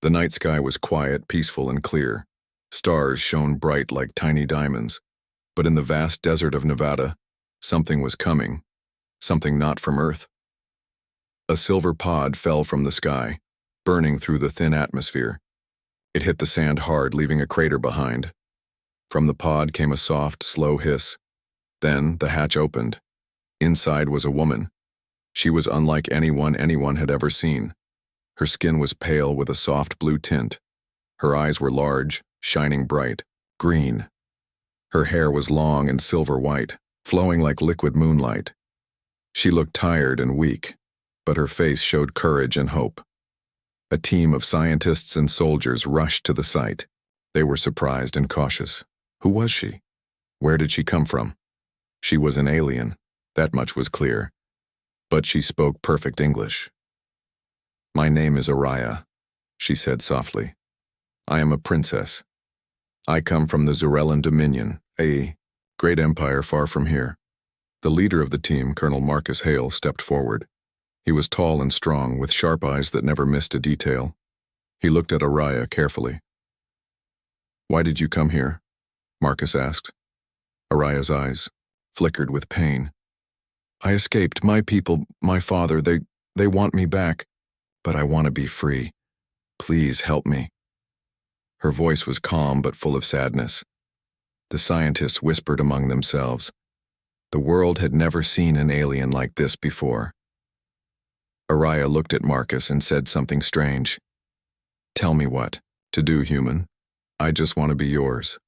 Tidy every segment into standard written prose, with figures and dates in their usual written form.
The night sky was quiet, peaceful, and clear. Stars shone bright like tiny diamonds. But in the vast desert of Nevada, something was coming, something not from Earth. A silver pod fell from the sky, burning through the thin atmosphere. It hit the sand hard, leaving a crater behind. From the pod came a soft, slow hiss. Then the hatch opened. Inside was a woman. She was unlike anyone had ever seen. Her skin was pale with a soft blue tint. Her eyes were large, shining bright, green. Her hair was long and silver white, flowing like liquid moonlight. She looked tired and weak, but her face showed courage and hope. A team of scientists and soldiers rushed to the site. They were surprised and cautious. Who was she? Where did she come from? She was an alien, that much was clear. But she spoke perfect English. "My name is Araya," she said softly. "I am a princess. I come from the Zurellan Dominion, a great empire far from here." The leader of the team, Colonel Marcus Hale, stepped forward. He was tall and strong, with sharp eyes that never missed a detail. He looked at Araya carefully. "Why did you come here?" Marcus asked. Araya's eyes flickered with pain. "I escaped. My people, my father, they want me back. But I want to be free. Please help me." Her voice was calm but full of sadness. The scientists whispered among themselves. The world had never seen an alien like this before. Araya looked at Marcus and said something strange. "Tell me what to do, human. I just want to be yours."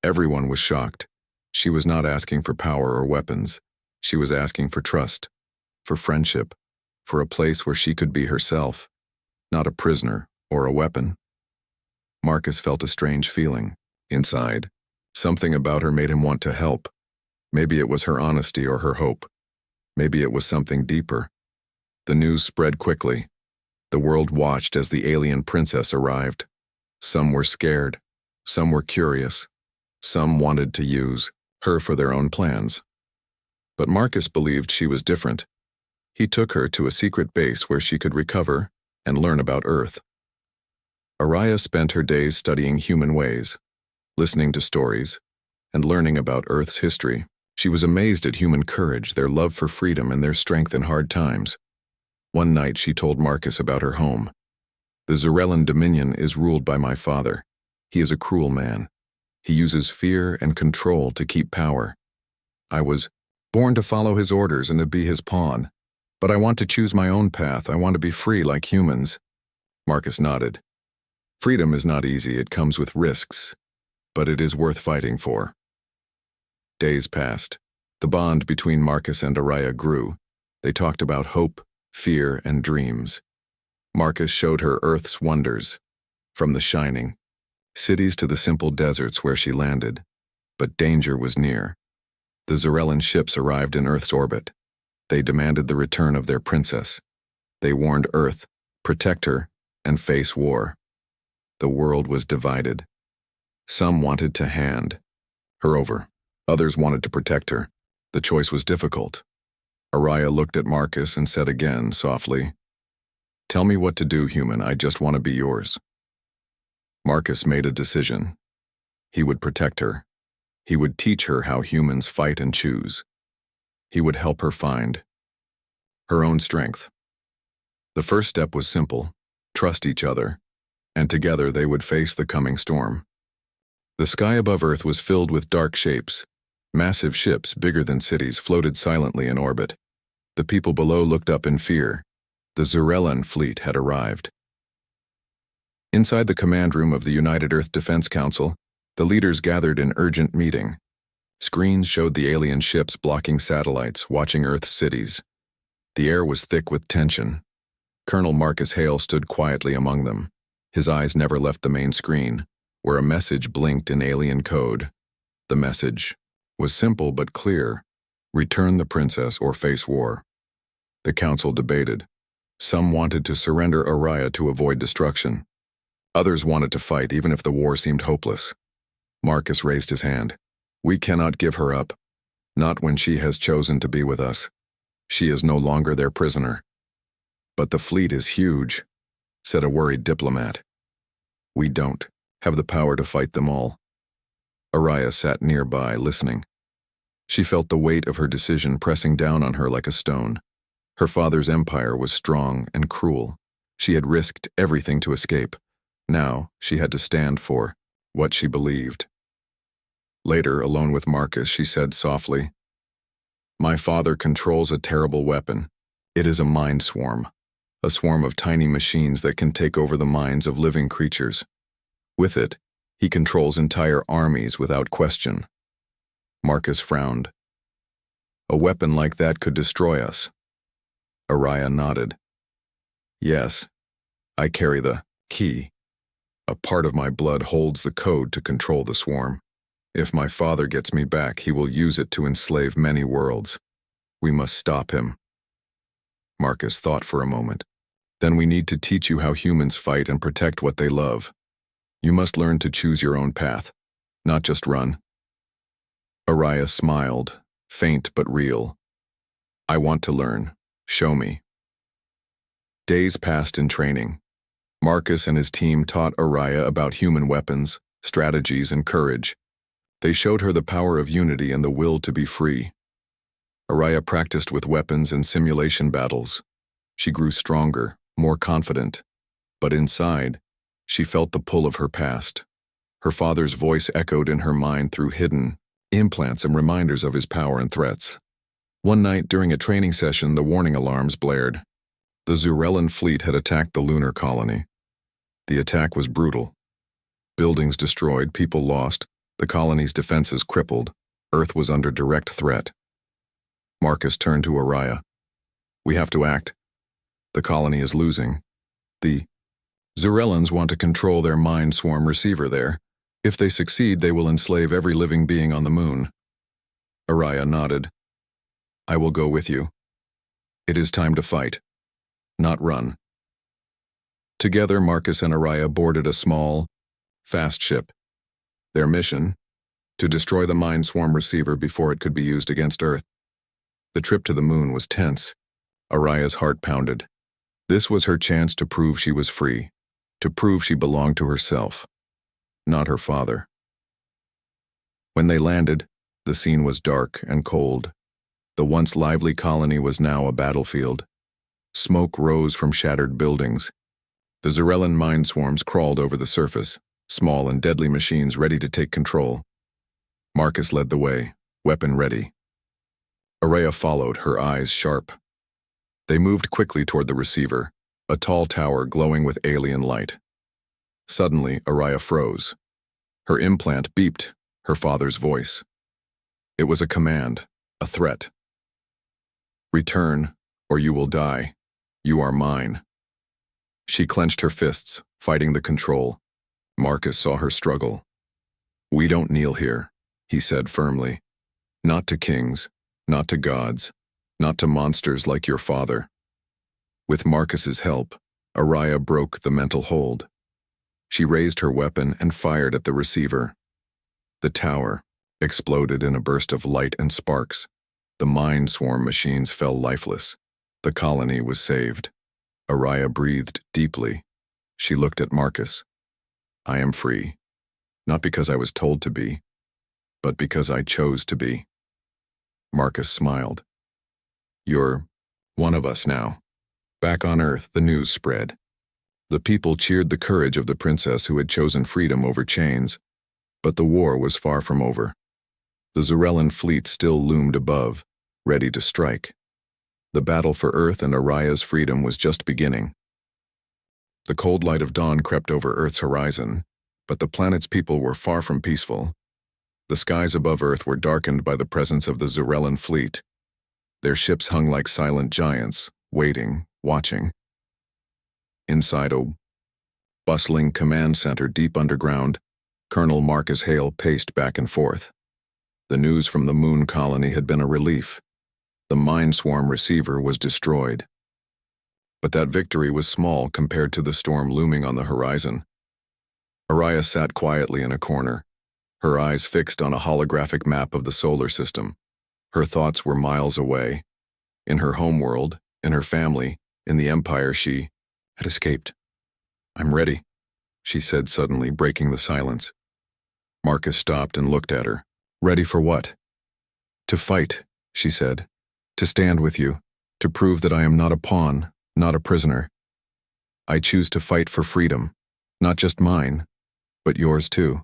Everyone was shocked. She was not asking for power or weapons. She was asking for trust, for friendship, for a place where she could be herself, not a prisoner or a weapon. Marcus felt a strange feeling inside. Something about her made him want to help. Maybe it was her honesty or her hope. Maybe it was something deeper. The news spread quickly. The world watched as the alien princess arrived. Some were scared. Some were curious. Some wanted to use her for their own plans. But Marcus believed she was different. He took her to a secret base where she could recover and learn about Earth. Araya spent her days studying human ways, listening to stories, and learning about Earth's history. She was amazed at human courage, their love for freedom, and their strength in hard times. One night she told Marcus about her home. "The Zurellan Dominion is ruled by my father. He is a cruel man. He uses fear and control to keep power. I was born to follow his orders and to be his pawn. But I want to choose my own path. I want to be free like humans." Marcus nodded. Freedom is not easy. It comes with risks, but it is worth fighting for. Days passed. The bond between Marcus and Araya grew. They talked about hope, fear, and dreams. Marcus showed her Earth's wonders, from the shining cities to the simple deserts where she landed. But danger was near. The Zurellan ships arrived in Earth's orbit. They demanded the return of their princess. They warned Earth, protect her, and face war. The world was divided. Some wanted to hand her over. Others wanted to protect her. The choice was difficult. Araya looked at Marcus and said again, softly, "Tell me what to do, human. I just want to be yours." Marcus made a decision. He would protect her. He would teach her how humans fight and choose. He would help her find her own strength. The first step was simple: trust each other, and together they would face the coming storm. The sky above Earth was filled with dark shapes. Massive ships, bigger than cities, floated silently in orbit. The people below looked up in fear. The Zurellan fleet had arrived. Inside the command room of the United Earth Defense Council, the leaders gathered in urgent meeting. Screens showed the alien ships blocking satellites, watching Earth's cities. The air was thick with tension. Colonel Marcus Hale stood quietly among them. His eyes never left the main screen, where a message blinked in alien code. The message was simple but clear: return the princess or face war. The council debated. Some wanted to surrender Araya to avoid destruction. Others wanted to fight even if the war seemed hopeless. Marcus raised his hand. "We cannot give her up, not when she has chosen to be with us. She is no longer their prisoner." "But the fleet is huge." said a worried diplomat. We don't have the power to fight them all. Araya sat nearby, listening. She felt the weight of her decision pressing down on her like a stone. Her father's empire was strong and cruel. She had risked everything to escape. Now she had to stand for what she believed. Later, alone with Marcus, she said softly, "My father controls a terrible weapon. It is a mind swarm, a swarm of tiny machines that can take over the minds of living creatures. With it, he controls entire armies without question." Marcus frowned. "A weapon like that could destroy us." Araya nodded. "Yes, I carry the key. A part of my blood holds the code to control the swarm. If my father gets me back, he will use it to enslave many worlds. We must stop him." Marcus thought for a moment. "Then we need to teach you how humans fight and protect what they love. You must learn to choose your own path, not just run." Araya smiled, faint but real. "I want to learn. Show me." Days passed in training. Marcus and his team taught Araya about human weapons, strategies, and courage. They showed her the power of unity and the will to be free. Araya practiced with weapons and simulation battles. She grew stronger, more confident. But inside, she felt the pull of her past. Her father's voice echoed in her mind through hidden implants and reminders of his power and threats. One night during a training session, the warning alarms blared. The Zurellan fleet had attacked the lunar colony. The attack was brutal. Buildings destroyed, people lost, the colony's defenses crippled. Earth was under direct threat. Marcus turned to Araya. "We have to act. The colony is losing. The Zurellans want to control their mind swarm receiver there. If they succeed, they will enslave every living being on the moon." Araya nodded. "I will go with you. It is time to fight, not run." Together, Marcus and Araya boarded a small, fast ship. Their mission? To destroy the mind swarm receiver before it could be used against Earth. The trip to the moon was tense. Araya's heart pounded. This was her chance to prove she was free, to prove she belonged to herself, not her father. When they landed, the scene was dark and cold. The once lively colony was now a battlefield. Smoke rose from shattered buildings. The Zurellan mind swarms crawled over the surface, small and deadly machines ready to take control. Marcus led the way, weapon ready. Araya followed, her eyes sharp. They moved quickly toward the receiver, a tall tower glowing with alien light. Suddenly, Araya froze. Her implant beeped, her father's voice. It was a command, a threat. "Return, or you will die. You are mine." She clenched her fists, fighting the control. Marcus saw her struggle. "We don't kneel here," he said firmly. "Not to kings, not to gods, not to monsters like your father." With Marcus's help, Araya broke the mental hold. She raised her weapon and fired at the receiver. The tower exploded in a burst of light and sparks. The mind swarm machines fell lifeless. The colony was saved. Araya breathed deeply. She looked at Marcus. "I am free, not because I was told to be, but because I chose to be." Marcus smiled. "You're one of us now." Back on Earth, the news spread. The people cheered the courage of the princess who had chosen freedom over chains. But the war was far from over. The Zurellan fleet still loomed above, ready to strike. The battle for Earth and Araya's freedom was just beginning. The cold light of dawn crept over Earth's horizon, but the planet's people were far from peaceful. The skies above Earth were darkened by the presence of the Zurellan fleet. Their ships hung like silent giants, waiting, watching. Inside a bustling command center deep underground, Colonel Marcus Hale paced back and forth. The news from the moon colony had been a relief. The mind swarm receiver was destroyed. But that victory was small compared to the storm looming on the horizon. Araya sat quietly in a corner, her eyes fixed on a holographic map of the solar system. Her thoughts were miles away. In her homeworld, in her family, in the empire she had escaped. I'm ready, she said suddenly, breaking the silence. Marcus stopped and looked at her. Ready for what? To fight, she said. To stand with you. To prove that I am not a pawn, not a prisoner. I choose to fight for freedom. Not just mine, but yours too.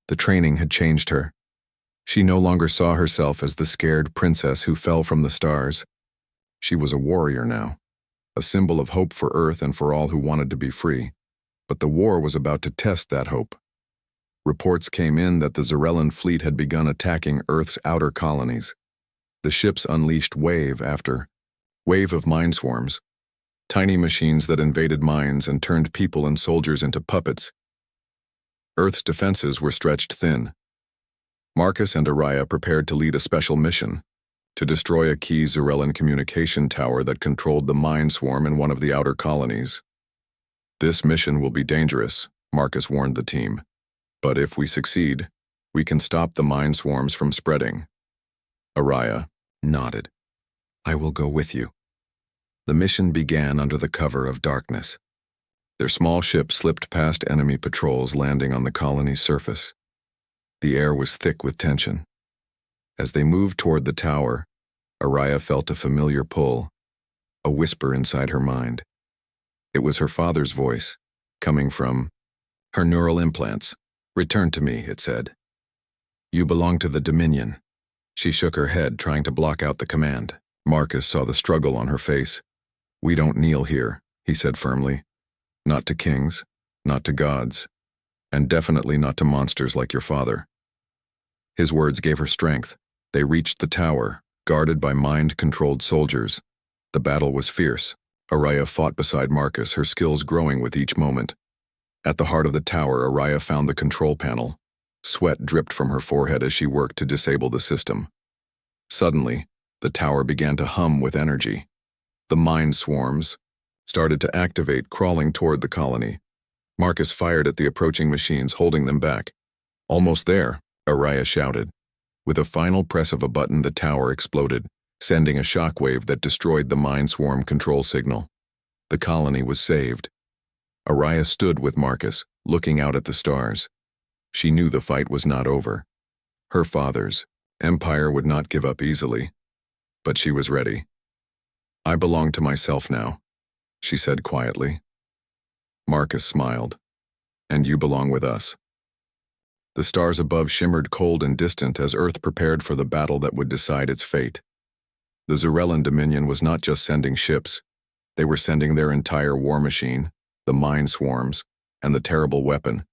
The training had changed her. She no longer saw herself as the scared princess who fell from the stars. She was a warrior now, a symbol of hope for Earth and for all who wanted to be free. But the war was about to test that hope. Reports came in that the Zarellan fleet had begun attacking Earth's outer colonies. The ships unleashed wave after wave of mine swarms, tiny machines that invaded mines and turned people and soldiers into puppets. Earth's defenses were stretched thin. Marcus and Araya prepared to lead a special mission, to destroy a key Zarellan communication tower that controlled the mine swarm in one of the outer colonies. This mission will be dangerous, Marcus warned the team. But if we succeed, we can stop the mine swarms from spreading. Araya nodded. I will go with you. The mission began under the cover of darkness. Their small ship slipped past enemy patrols, landing on the colony's surface. The air was thick with tension. As they moved toward the tower, Araya felt a familiar pull, a whisper inside her mind. It was her father's voice, coming from her neural implants. Return to me, it said. You belong to the Dominion. She shook her head, trying to block out the command. Marcus saw the struggle on her face. We don't kneel here, he said firmly. Not to kings, not to gods, and definitely not to monsters like your father. His words gave her strength. They reached the tower, guarded by mind-controlled soldiers. The battle was fierce. Araya fought beside Marcus, her skills growing with each moment. At the heart of the tower, Araya found the control panel. Sweat dripped from her forehead as she worked to disable the system. Suddenly, the tower began to hum with energy. The mine swarms started to activate, crawling toward the colony. Marcus fired at the approaching machines, holding them back. Almost there, Araya shouted. With a final press of a button, the tower exploded, sending a shockwave that destroyed the mine swarm control signal. The colony was saved. Araya stood with Marcus, looking out at the stars. She knew the fight was not over. Her father's empire would not give up easily. But she was ready. I belong to myself now, she said quietly. Marcus smiled. And you belong with us. The stars above shimmered cold and distant as Earth prepared for the battle that would decide its fate. The Zarellan Dominion was not just sending ships. They were sending their entire war machine, the mine swarms, and the terrible weapon,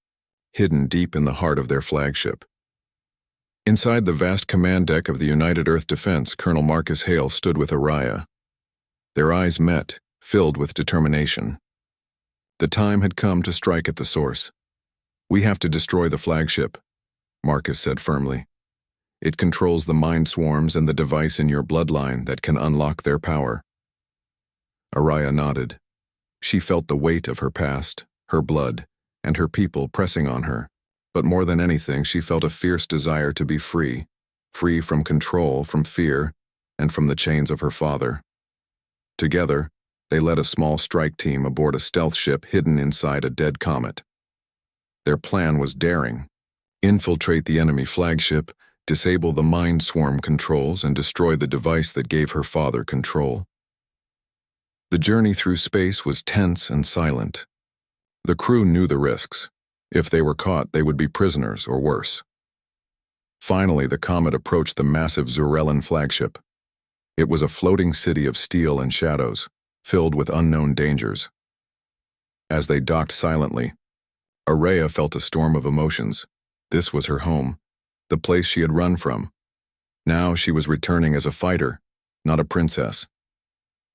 hidden deep in the heart of their flagship. Inside the vast command deck of the United Earth Defense, Colonel Marcus Hale stood with Araya. Their eyes met, filled with determination. The time had come to strike at the source. We have to destroy the flagship, Marcus said firmly. It controls the mind swarms and the device in your bloodline that can unlock their power. Araya nodded. She felt the weight of her past, her blood, and her people pressing on her. But more than anything, she felt a fierce desire to be free from control, from fear, and from the chains of her father. Together, they led a small strike team aboard a stealth ship hidden inside a dead comet. Their plan was daring: infiltrate the enemy flagship, disable the mind swarm controls, and destroy the device that gave her father control. The journey through space was tense and silent. The crew knew the risks. If they were caught, they would be prisoners or worse. Finally, the comet approached the massive Zarellan flagship. It was a floating city of steel and shadows, filled with unknown dangers. As they docked silently, Araya felt a storm of emotions. This was her home, the place she had run from. Now she was returning as a fighter, not a princess.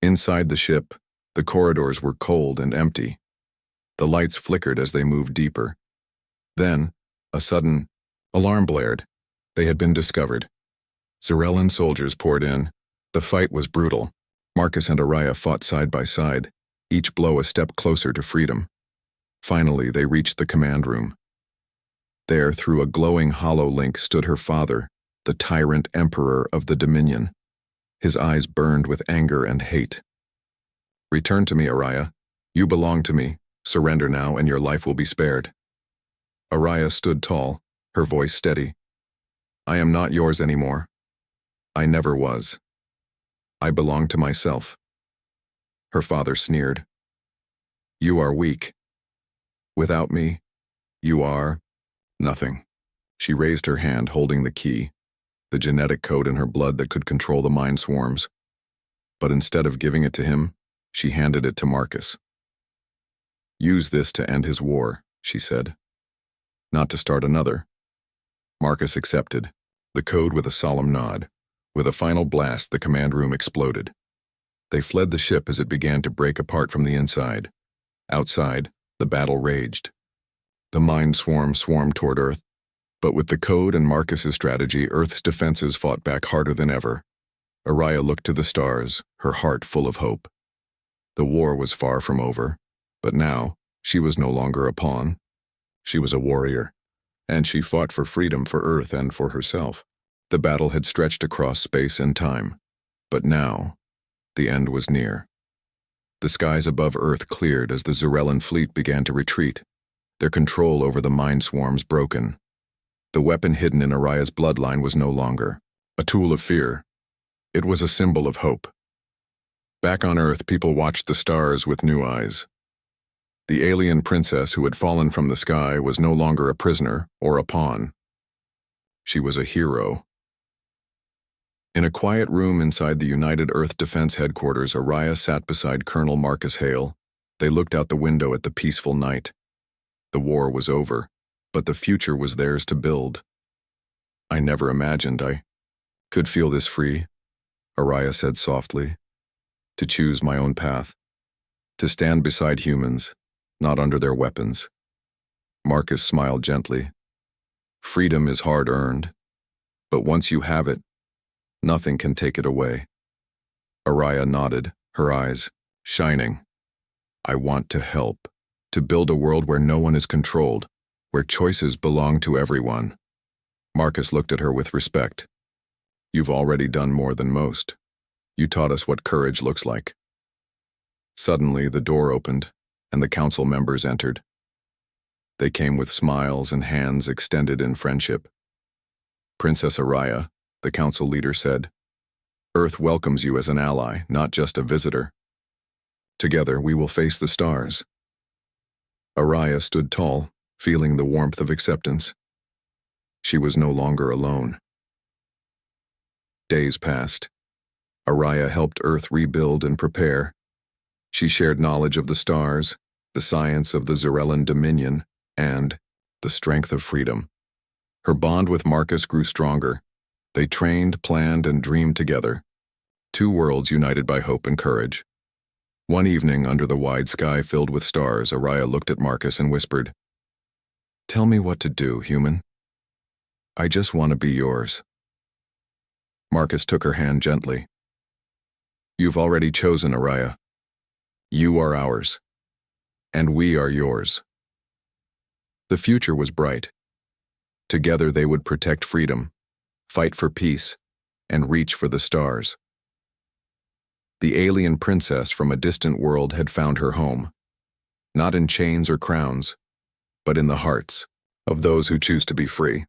Inside the ship, the corridors were cold and empty. The lights flickered as they moved deeper. Then, a sudden alarm blared. They had been discovered. Zarellan soldiers poured in. The fight was brutal. Marcus and Araya fought side by side, each blow a step closer to freedom. Finally, they reached the command room. There, through a glowing hollow link, stood her father, the tyrant emperor of the Dominion. His eyes burned with anger and hate. Return to me, Araya. You belong to me, Surrender now and your life will be spared. Araya stood tall, her voice steady. I am not yours anymore. I never was. I belong to myself. Her father sneered. You are weak. Without me, you are nothing. She raised her hand holding the key, the genetic code in her blood that could control the mind swarms. But instead of giving it to him, she handed it to Marcus. Use this to end his war, she said. Not to start another. Marcus accepted, the code with a solemn nod. With a final blast, the command room exploded. They fled the ship as it began to break apart from the inside. Outside, the battle raged. The mind swarm swarmed toward Earth, but with the code and Marcus's strategy, Earth's defenses fought back harder than ever. Araya looked to the stars, her heart full of hope. The war was far from over, but now she was no longer a pawn. She was a warrior, and she fought for freedom for Earth and for herself. The battle had stretched across space and time, but now the end was near. The skies above Earth cleared as the Zarellan fleet began to retreat, their control over the mind swarms broken. The weapon hidden in Araya's bloodline was no longer a tool of fear. It was a symbol of hope. Back on Earth, people watched the stars with new eyes. The alien princess who had fallen from the sky was no longer a prisoner or a pawn. She was a hero. In a quiet room inside the United Earth Defense Headquarters, Araya sat beside Colonel Marcus Hale. They looked out the window at the peaceful night. The war was over, but the future was theirs to build. I never imagined I could feel this free, Araya said softly. To choose my own path. To stand beside humans, not under their weapons. Marcus smiled gently. Freedom is hard-earned, but once you have it, nothing can take it away. Araya nodded, her eyes shining. I want to help, to build a world where no one is controlled, where choices belong to everyone. Marcus looked at her with respect. You've already done more than most. You taught us what courage looks like. Suddenly, the door opened, and the council members entered. They came with smiles and hands extended in friendship. Princess Araya, the council leader said, Earth welcomes you as an ally, not just a visitor. Together, we will face the stars. Araya stood tall, feeling the warmth of acceptance. She was no longer alone. Days passed. Araya helped Earth rebuild and prepare. She shared knowledge of the stars, the science of the Zarellan Dominion, and the strength of freedom. Her bond with Marcus grew stronger. They trained, planned, and dreamed together. Two worlds united by hope and courage. One evening, under the wide sky filled with stars, Araya looked at Marcus and whispered, Tell me what to do, human. I just want to be yours. Marcus took her hand gently. You've already chosen, Araya. You are ours, and we are yours. The future was bright. Together they would protect freedom, fight for peace, and reach for the stars. The alien princess from a distant world had found her home, not in chains or crowns, but in the hearts of those who choose to be free.